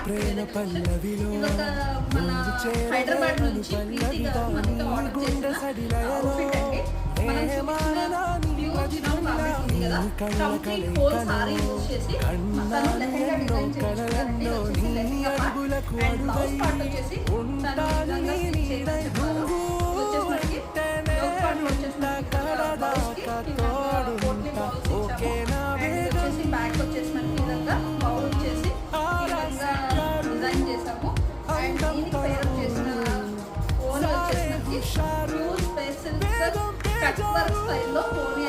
ప్రేమ పల్లవిలో మన హైదరాబాద్ నుంచి ప్రీతి గారు మనకి ఆర్డర్ చేసిన అవుట్ఫిట్ అండి. మనం చూపించిన ప్యూర్ చినాన్ ఫ్యాబ్రిక్ ఉంది కదా, కంప్లీట్ హోల్ సారీ యూజ్ చేసి తను లెహంగా డిజైన్ చేయించుకున్నారు. ఇది వచ్చేసి lehenga part and blouse part వచ్చేసి తను విధంగా స్టిచ్ చేయించుకున్నారు. ఇది వచ్చేసి మనకి బ్లౌజ్ పార్ట్ వచ్చేసి బ్లౌజ్కి పోట్లీ బాల్స్ ఇచ్చాము. అండ్ ఇది వచ్చేసి బ్యాక్ వచ్చేసి మనకి విధంగా బౌల్ వచ్చేసి డిజైన్ చేసాము. అండ్ దీనికి పేరు చేసిన ఓని వచ్చేసి మనకి pure space silk cut work స్టైల్లో ఓని